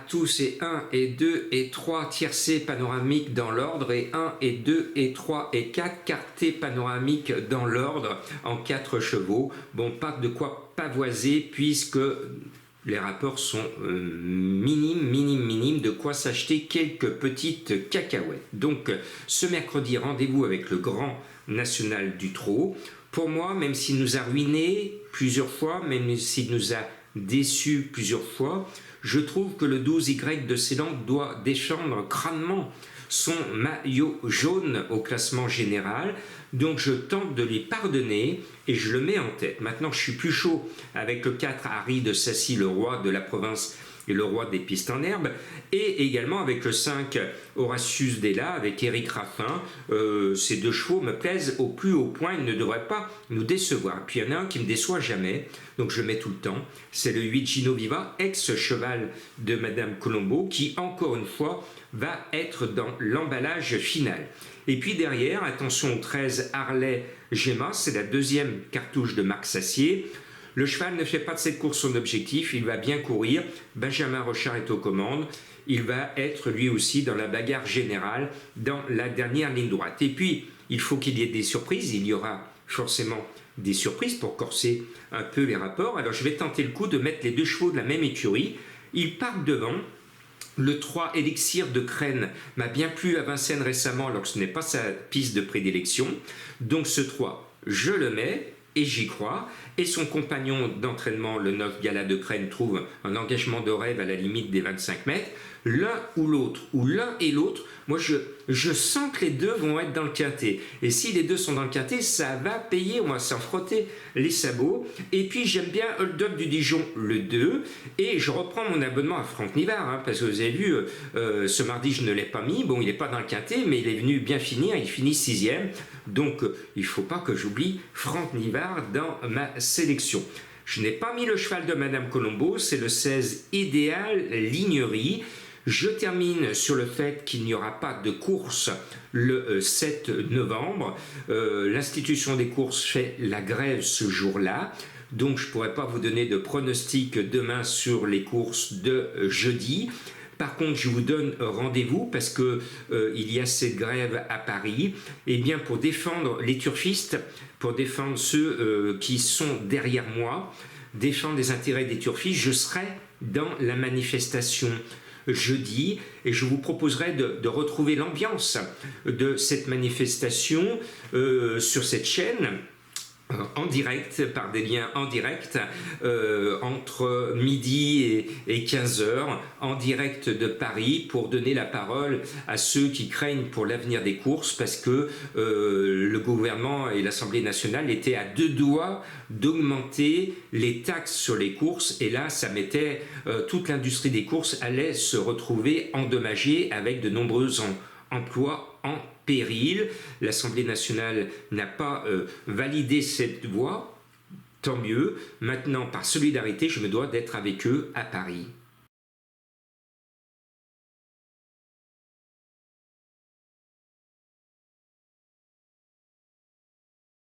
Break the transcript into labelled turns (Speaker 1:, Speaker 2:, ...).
Speaker 1: tous, et 1 et 2 et 3 tiercés panoramiques dans l'ordre, et 1 et 2 et 3 et 4 quartés panoramiques dans l'ordre en 4 chevaux. Bon, pas de quoi pavoiser puisque les rapports sont minimes, de quoi s'acheter quelques petites cacahuètes. Donc ce mercredi, rendez-vous avec le Grand National du Trot. Pour moi, même s'il nous a ruinés plusieurs fois, même s'il nous a déçus plusieurs fois, je trouve que le 12Y de Ceylan doit défendre crânement son maillot jaune au classement général. Donc je tente de lui pardonner et je le mets en tête. Maintenant, je suis plus chaud avec le 4 Harry de Sassy, le roi de la province et le roi des pistes en herbe, et également avec le 5 Horatius Della avec Éric Raffin. Ces deux chevaux me plaisent au plus haut point, ils ne devraient pas nous décevoir. Puis il y en a un qui me déçoit jamais, donc je mets tout le temps, c'est le 8 Gino Viva, ex-cheval de Madame Colombo, qui encore une fois va être dans l'emballage final. Et puis derrière, attention au 13 Harley Gemma, c'est la deuxième cartouche de Marc Sassier. Le cheval ne fait pas de cette course son objectif, il va bien courir. Benjamin Rochard est aux commandes. Il va être lui aussi dans la bagarre générale, dans la dernière ligne droite. Et puis, il faut qu'il y ait des surprises. Il y aura forcément des surprises pour corser un peu les rapports. Alors, je vais tenter le coup de mettre les deux chevaux de la même écurie. Ils partent devant. Le 3 Élixir de Crène m'a bien plu à Vincennes récemment, alors que ce n'est pas sa piste de prédilection. Donc, ce 3, je le mets. Et j'y crois, et son compagnon d'entraînement, le 9 Gala de Crène, trouve un engagement de rêve à la limite des 25 mètres. L'un ou l'autre, ou l'un et l'autre, moi je sens que les deux vont être dans le quintet. Et si les deux sont dans le quintet, ça va payer, on va s'en frotter les sabots. Et puis j'aime bien Hold Up du Dijon, le 2, et je reprends mon abonnement à Franck Nivard, hein, parce que vous avez vu, ce mardi je ne l'ai pas mis, bon il n'est pas dans le quintet, mais il est venu bien finir, il finit 6e, donc il ne faut pas que j'oublie Franck Nivard dans ma sélection. Je n'ai pas mis le cheval de Madame Colombo, c'est le 16 Idéal Lignerie. Je termine sur le fait qu'il n'y aura pas de course le 7 novembre. L'institution des courses fait la grève ce jour-là. Donc je ne pourrai pas vous donner de pronostic demain sur les courses de jeudi. Par contre, je vous donne rendez-vous parce que il y a cette grève à Paris. Et bien pour défendre les turfistes, pour défendre ceux qui sont derrière moi, défendre les intérêts des turfistes, je serai dans la manifestation jeudi et je vous proposerai de retrouver l'ambiance de cette manifestation sur cette chaîne en direct, par des liens en direct, entre midi et 15h, en direct de Paris, pour donner la parole à ceux qui craignent pour l'avenir des courses, parce que le gouvernement et l'Assemblée nationale étaient à deux doigts d'augmenter les taxes sur les courses, et là, ça mettait toute l'industrie des courses allait se retrouver endommagée avec de nombreux emplois en péril. L'Assemblée nationale n'a pas validé cette voie, tant mieux. Maintenant, par solidarité, je me dois d'être avec eux à Paris.